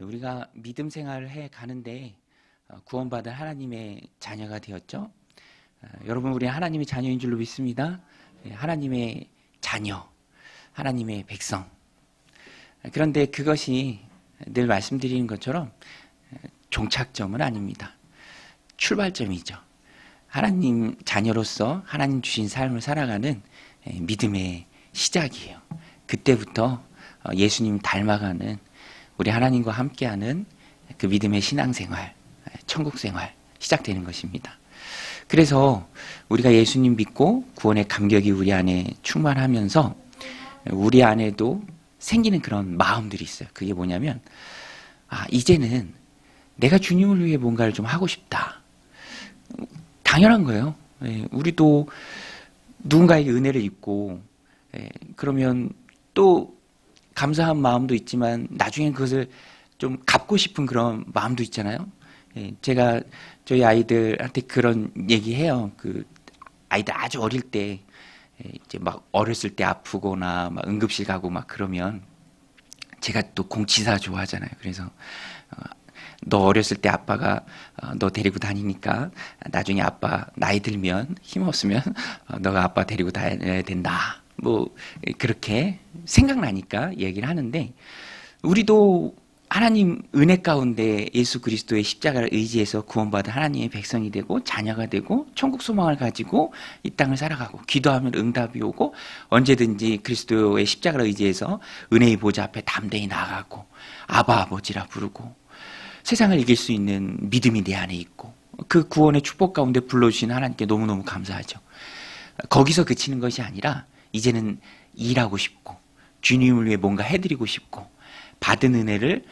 우리가 믿음 생활을 해 가는데 구원받은 하나님의 자녀가 되었죠. 여러분, 우리 하나님의 자녀인 줄로 믿습니다. 하나님의 자녀, 하나님의 백성. 그런데 그것이 늘 말씀드리는 것처럼 종착점은 아닙니다. 출발점이죠. 하나님 자녀로서 하나님 주신 삶을 살아가는 믿음의 시작이에요. 그때부터 예수님 닮아가는 우리 하나님과 함께하는 그 믿음의 신앙생활, 천국생활 시작되는 것입니다. 그래서 우리가 예수님 믿고 구원의 감격이 우리 안에 충만하면서 우리 안에도 생기는 그런 마음들이 있어요. 그게 뭐냐면 이제는 내가 주님을 위해 뭔가를 좀 하고 싶다. 당연한 거예요. 우리도 누군가에게 은혜를 입고 그러면 또 감사한 마음도 있지만 나중엔 그것을 좀 갚고 싶은 그런 마음도 있잖아요. 제가 저희 아이들한테 그런 얘기해요. 그 아이들 아주 어릴 때 이제 막 어렸을 때 아프거나 막 응급실 가고 막 그러면 제가 또 공치사 좋아하잖아요. 그래서 너 어렸을 때 아빠가 너 데리고 다니니까 나중에 아빠 나이 들면 힘없으면 너가 아빠 데리고 다녀야 된다. 뭐 그렇게 생각나니까 얘기를 하는데, 우리도 하나님 은혜 가운데 예수 그리스도의 십자가를 의지해서 구원받은 하나님의 백성이 되고 자녀가 되고 천국 소망을 가지고 이 땅을 살아가고, 기도하면 응답이 오고 언제든지 그리스도의 십자가를 의지해서 은혜의 보좌 앞에 담대히 나아가고 아바 아버지라 부르고 세상을 이길 수 있는 믿음이 내 안에 있고, 그 구원의 축복 가운데 불러주신 하나님께 너무너무 감사하죠. 거기서 그치는 것이 아니라 이제는 일하고 싶고 주님을 위해 뭔가 해드리고 싶고 받은 은혜를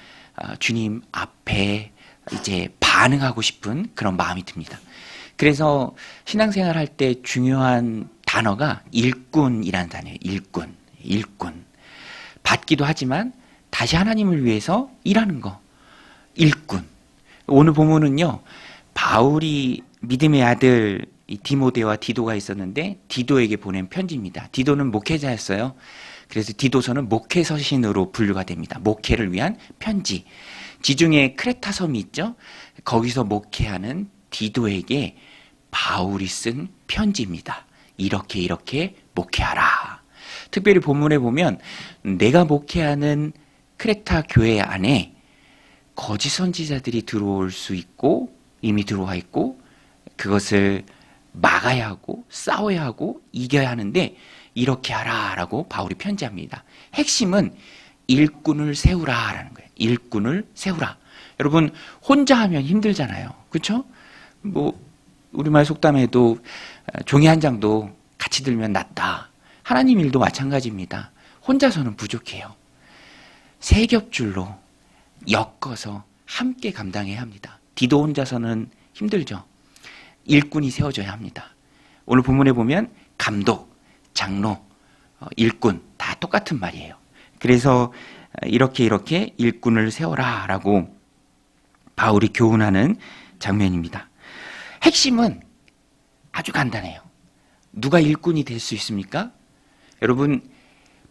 주님 앞에 이제 반응하고 싶은 그런 마음이 듭니다. 그래서 신앙생활 할 때 중요한 단어가 일꾼이라는 단어예요. 일꾼. 받기도 하지만 다시 하나님을 위해서 일하는 거. 일꾼. 오늘 본문은요, 바울이 믿음의 아들 디모데와 디도가 있었는데 디도에게 보낸 편지입니다. 디도는 목회자였어요. 그래서 디도서는 목회 서신으로 분류가 됩니다. 목회를 위한 편지. 지중해 크레타 섬이 있죠. 거기서 목회하는 디도에게 바울이 쓴 편지입니다. 이렇게 목회하라. 특별히 본문에 보면 내가 목회하는 크레타 교회 안에 거짓 선지자들이 들어올 수 있고 이미 들어와 있고 그것을 막아야 하고 싸워야 하고 이겨야 하는데 이렇게 하라라고 바울이 편지합니다. 핵심은 일꾼을 세우라라는 거예요. 일꾼을 세우라. 여러분, 혼자 하면 힘들잖아요. 그렇죠? 뭐 우리말 속담에도 종이 한 장도 같이 들면 낫다. 하나님 일도 마찬가지입니다. 혼자서는 부족해요. 세 겹줄로 엮어서 함께 감당해야 합니다. 디도 혼자서는 힘들죠. 일꾼이 세워져야 합니다. 오늘 본문에 보면 감독, 장로, 일꾼 다 똑같은 말이에요. 그래서 이렇게 일꾼을 세워라라고 바울이 교훈하는 장면입니다. 핵심은 아주 간단해요. 누가 일꾼이 될 수 있습니까? 여러분,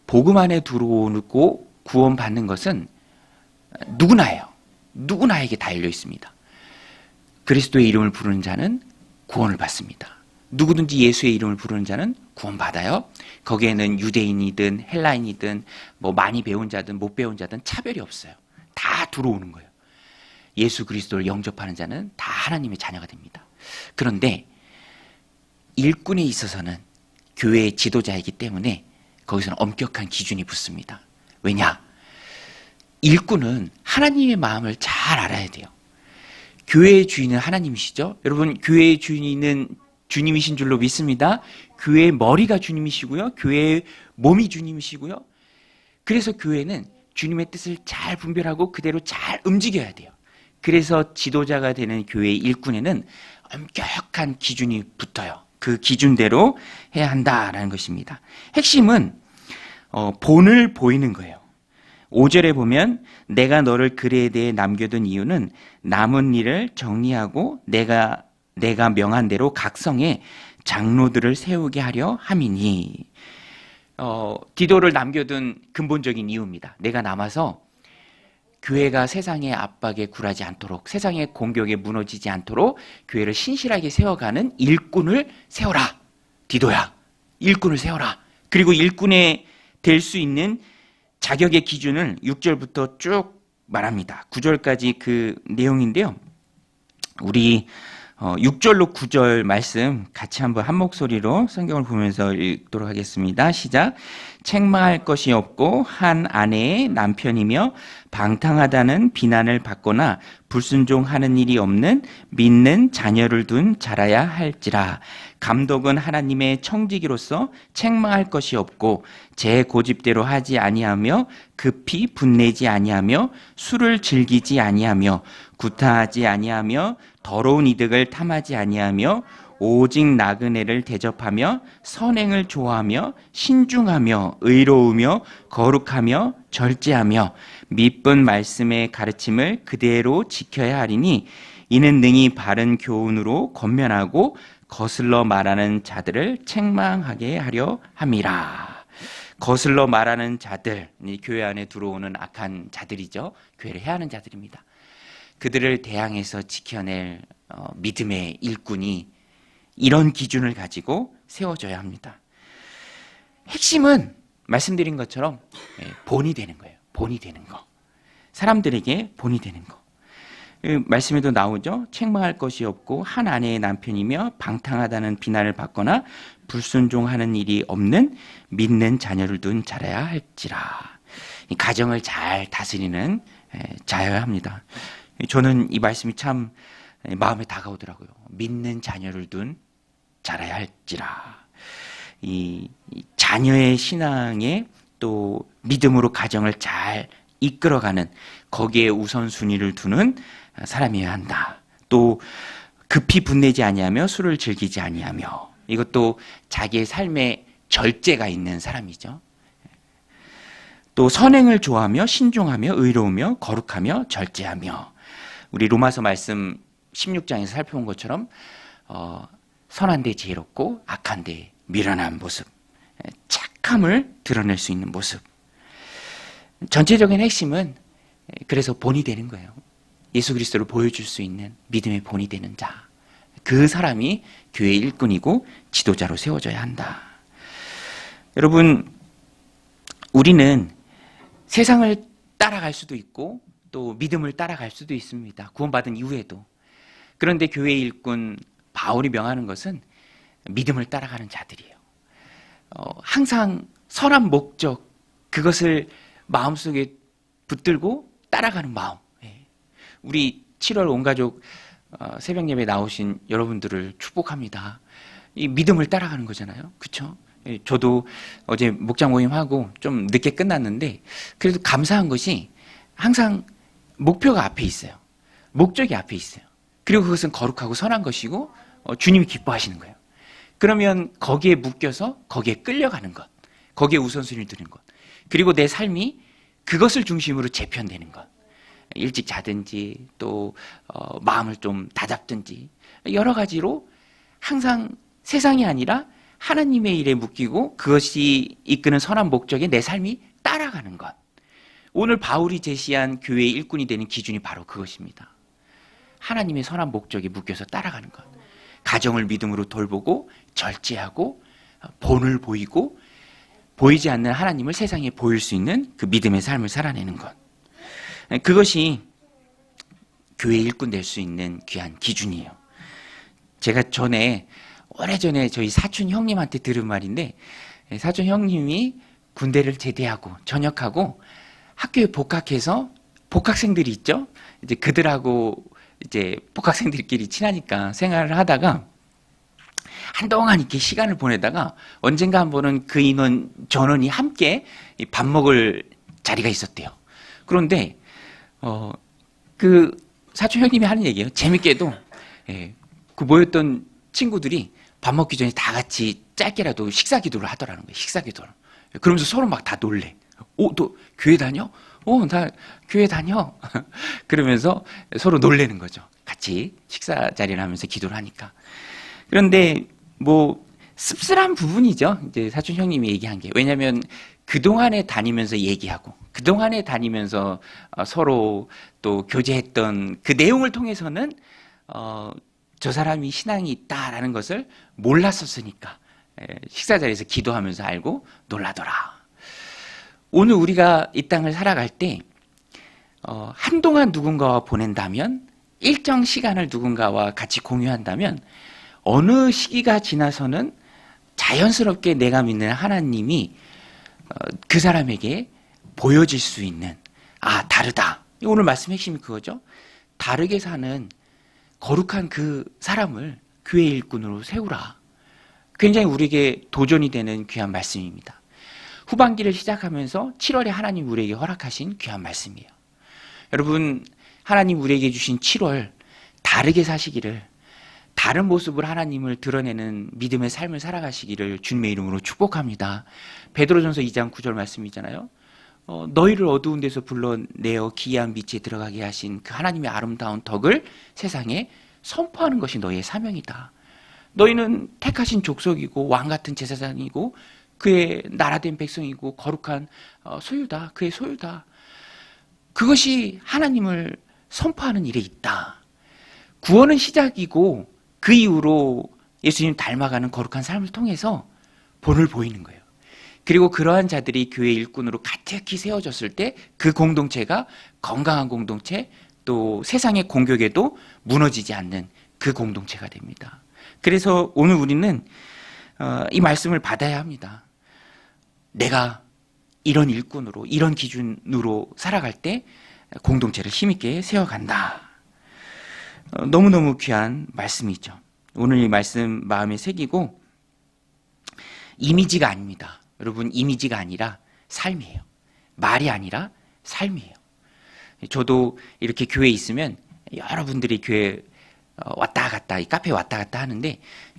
복음 안에 들어오고 구원받는 것은 누구나예요. 누구나에게 달려 있습니다. 그리스도의 이름을 부르는 자는 구원을 받습니다. 누구든지 예수의 이름을 부르는 자는 구원받아요. 거기에는 유대인이든 헬라인이든 뭐 많이 배운 자든 못 배운 자든 차별이 없어요. 다 들어오는 거예요. 예수 그리스도를 영접하는 자는 다 하나님의 자녀가 됩니다. 그런데 일꾼에 있어서는 교회의 지도자이기 때문에 거기서는 엄격한 기준이 붙습니다. 왜냐? 일꾼은 하나님의 마음을 잘 알아야 돼요. 교회의 주인은 하나님이시죠. 여러분, 교회의 주인은 주님이신 줄로 믿습니다. 교회의 머리가 주님이시고요. 교회의 몸이 주님이시고요. 그래서 교회는 주님의 뜻을 잘 분별하고 그대로 잘 움직여야 돼요. 그래서 지도자가 되는 교회의 일꾼에는 엄격한 기준이 붙어요. 그 기준대로 해야 한다라는 것입니다. 핵심은 본을 보이는 거예요. 5절에 보면 내가 너를 그레에 대해 남겨둔 이유는 남은 일을 정리하고 내가 명한 대로 각 성에 장로들을 세우게 하려 함이니. 디도를 남겨둔 근본적인 이유입니다. 내가 남아서 교회가 세상의 압박에 굴하지 않도록, 세상의 공격에 무너지지 않도록 교회를 신실하게 세워가는 일꾼을 세워라. 디도야, 일꾼을 세워라. 그리고 일꾼에 될 수 있는 자격의 기준을 6절부터 쭉 말합니다. 9절까지 그 내용인데요. 우리 6절로 9절 말씀 같이 한번 한 목소리로 성경을 보면서 읽도록 하겠습니다. 시작. 책망할 것이 없고 한 아내의 남편이며 방탕하다는 비난을 받거나 불순종하는 일이 없는 믿는 자녀를 둔 자라야 할지라. 감독은 하나님의 청지기로서 책망할 것이 없고 제 고집대로 하지 아니하며 급히 분내지 아니하며 술을 즐기지 아니하며 구타하지 아니하며 더러운 이득을 탐하지 아니하며 오직 나그네를 대접하며 선행을 좋아하며 신중하며 의로우며 거룩하며 절제하며 믿은 말씀의 가르침을 그대로 지켜야 하리니 이는 능히 바른 교훈으로 권면하고 거슬러 말하는 자들을 책망하게 하려 함이라. 거슬러 말하는 자들, 교회 안에 들어오는 악한 자들이죠. 교회를 해하는 자들입니다. 그들을 대항해서 지켜낼 믿음의 일꾼이 이런 기준을 가지고 세워져야 합니다. 핵심은 말씀드린 것처럼 본이 되는 거예요. 본이 되는 거. 사람들에게 본이 되는 거. 말씀에도 나오죠. 책망할 것이 없고 한 아내의 남편이며 방탕하다는 비난을 받거나 불순종하는 일이 없는 믿는 자녀를 둔 자라야 할지라. 이 가정을 잘 다스리는 자여야 합니다. 저는 이 말씀이 참 마음에 다가오더라고요. 믿는 자녀를 둔 자라야 할지라. 이 자녀의 신앙에 또 믿음으로 가정을 잘 이끌어가는, 거기에 우선순위를 두는 사람이어야 한다. 또 급히 분내지 아니하며 술을 즐기지 아니하며, 이것도 자기의 삶에 절제가 있는 사람이죠. 또 선행을 좋아하며 신중하며 의로우며 거룩하며 절제하며, 우리 로마서 말씀 16장에서 살펴본 것처럼 선한데 지혜롭고 악한데 미련한 모습, 착함을 드러낼 수 있는 모습. 전체적인 핵심은 그래서 본이 되는 거예요. 예수 그리스도를 보여줄 수 있는 믿음의 본이 되는 자, 그 사람이 교회의 일꾼이고 지도자로 세워져야 한다. 여러분, 우리는 세상을 따라갈 수도 있고 또 믿음을 따라갈 수도 있습니다. 구원받은 이후에도. 그런데 교회의 일꾼 바울이 명하는 것은 믿음을 따라가는 자들이에요. 항상 선한 목적, 그것을 마음속에 붙들고 따라가는 마음. 우리 7월 온가족 새벽 예배 나오신 여러분들을 축복합니다. 이 믿음을 따라가는 거잖아요. 그렇죠? 저도 어제 목장 모임하고 좀 늦게 끝났는데 그래도 감사한 것이 항상 목표가 앞에 있어요. 목적이 앞에 있어요. 그리고 그것은 거룩하고 선한 것이고 주님이 기뻐하시는 거예요. 그러면 거기에 묶여서 거기에 끌려가는 것, 거기에 우선순위를 두는 것, 그리고 내 삶이 그것을 중심으로 재편되는 것, 일찍 자든지 또 마음을 좀 다잡든지 여러 가지로 항상 세상이 아니라 하나님의 일에 묶이고 그것이 이끄는 선한 목적에 내 삶이 따라가는 것. 오늘 바울이 제시한 교회의 일꾼이 되는 기준이 바로 그것입니다. 하나님의 선한 목적에 묶여서 따라가는 것. 가정을 믿음으로 돌보고 절제하고 본을 보이고 보이지 않는 하나님을 세상에 보일 수 있는 그 믿음의 삶을 살아내는 것. 그것이 교회의 일꾼 될 수 있는 귀한 기준이에요. 제가 오래전에 저희 사촌 형님한테 들은 말인데, 사촌 형님이 군대를 제대하고 전역하고 학교에 복학해서 복학생들이 있죠. 이제 그들하고 이제 복학생들끼리 친하니까 생활을 하다가 한동안 이렇게 시간을 보내다가 언젠가 한 번은 그 인원 전원이 함께 밥 먹을 자리가 있었대요. 그런데 그 사촌 형님이 하는 얘기예요. 재밌게도 그 모였던 친구들이 밥 먹기 전에 다 같이 짧게라도 식사 기도를 하더라는 거예요. 식사 기도를. 그러면서 서로 막 다 놀래. 너 교회 다녀? 나 교회 다녀. 그러면서 서로 놀래는 거죠. 같이 식사 자리를 하면서 기도를 하니까. 그런데 뭐 씁쓸한 부분이죠. 이제 사촌 형님이 얘기한 게. 왜냐하면 그동안에 다니면서 얘기하고 그동안에 다니면서 서로 또 교제했던 그 내용을 통해서는 저 사람이 신앙이 있다라는 것을 몰랐었으니까 식사 자리에서 기도하면서 알고 놀라더라. 오늘 우리가 이 땅을 살아갈 때 한동안 누군가와 보낸다면, 일정 시간을 누군가와 같이 공유한다면 어느 시기가 지나서는 자연스럽게 내가 믿는 하나님이 그 사람에게 보여질 수 있는, 다르다. 오늘 말씀 핵심이 그거죠. 다르게 사는 거룩한 그 사람을 교회 일꾼으로 세우라. 굉장히 우리에게 도전이 되는 귀한 말씀입니다. 후반기를 시작하면서 7월에 하나님 우리에게 허락하신 귀한 말씀이에요. 여러분, 하나님 우리에게 주신 7월, 다르게 사시기를, 다른 모습으로 하나님을 드러내는 믿음의 삶을 살아가시기를 주님의 이름으로 축복합니다. 베드로전서 2장 9절 말씀이잖아요. 너희를 어두운 데서 불러내어 기이한 빛에 들어가게 하신 그 하나님의 아름다운 덕을 세상에 선포하는 것이 너희의 사명이다. 너희는 택하신 족속이고 왕같은 제사장이고 그의 나라된 백성이고 거룩한 소유다. 그의 소유다. 그것이 하나님을 선포하는 일에 있다. 구원은 시작이고 그 이후로 예수님 닮아가는 거룩한 삶을 통해서 본을 보이는 거예요. 그리고 그러한 자들이 교회 일꾼으로 가득히 세워졌을 때 그 공동체가 건강한 공동체, 또 세상의 공격에도 무너지지 않는 그 공동체가 됩니다. 그래서 오늘 우리는 이 말씀을 받아야 합니다. 내가 이런 일꾼으로, 이런 기준으로 살아갈 때 공동체를 힘있게 세워간다. 너무너무 귀한 말씀이죠. 오늘 이 말씀 마음에 새기고, 이미지가 아닙니다. 여러분, 이미지가 아니라 삶이에요. 말이 아니라 삶이에요. 저도 이렇게 교회에 있으면 여러분들이 교회 왔다 갔다, 이 카페에 왔다 갔다 하는데,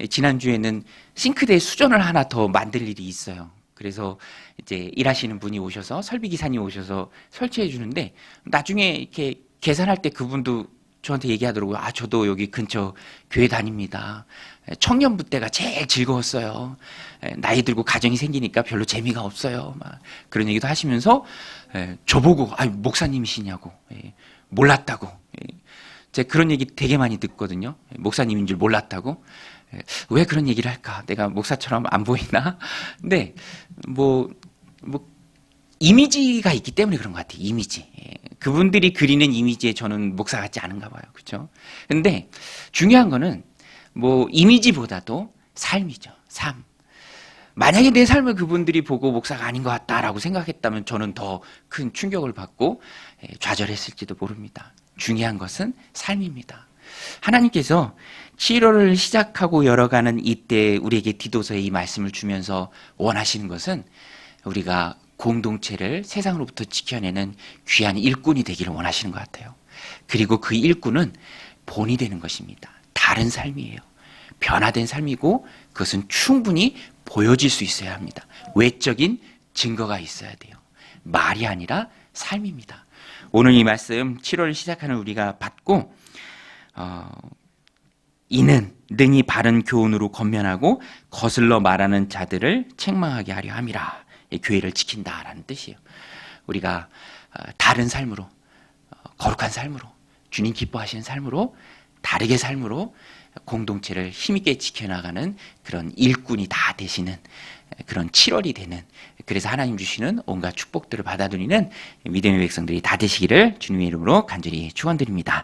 지난주에는 싱크대에 수전을 하나 더 만들 일이 있어요. 그래서 이제 일하시는 분이 오셔서, 설비기사님 오셔서 설치해 주는데, 나중에 이렇게 계산할 때 그분도 저한테 얘기하더라고요. 저도 여기 근처 교회 다닙니다. 청년부 때가 제일 즐거웠어요. 나이 들고 가정이 생기니까 별로 재미가 없어요. 막 그런 얘기도 하시면서 저보고 목사님이시냐고, 몰랐다고. 제가 그런 얘기 되게 많이 듣거든요. 목사님인 줄 몰랐다고. 왜 그런 얘기를 할까? 내가 목사처럼 안 보이나? 근데 이미지가 있기 때문에 그런 것 같아요. 이미지. 그분들이 그리는 이미지에 저는 목사 같지 않은가 봐요. 그렇죠? 근데 중요한 거는 이미지보다도 삶이죠. 삶. 만약에 내 삶을 그분들이 보고 목사가 아닌 것 같다라고 생각했다면 저는 더 큰 충격을 받고 좌절했을지도 모릅니다. 중요한 것은 삶입니다. 하나님께서 7월을 시작하고 열어가는 이때 우리에게 디도서의 이 말씀을 주면서 원하시는 것은 우리가 공동체를 세상으로부터 지켜내는 귀한 일꾼이 되기를 원하시는 것 같아요. 그리고 그 일꾼은 본이 되는 것입니다. 다른 삶이에요. 변화된 삶이고 그것은 충분히 보여질 수 있어야 합니다. 외적인 증거가 있어야 돼요. 말이 아니라 삶입니다. 오늘 이 말씀 7월 시작하는 우리가 받고 이는 능히 바른 교훈으로 권면하고 거슬러 말하는 자들을 책망하게 하려 함이라. 교회를 지킨다라는 뜻이에요. 우리가 다른 삶으로, 거룩한 삶으로, 주님 기뻐하시는 삶으로, 다르게 삶으로 공동체를 힘있게 지켜나가는 그런 일꾼이 다 되시는 그런 7월이 되는, 그래서 하나님 주시는 온갖 축복들을 받아들이는 믿음의 백성들이 다 되시기를 주님의 이름으로 간절히 축원드립니다.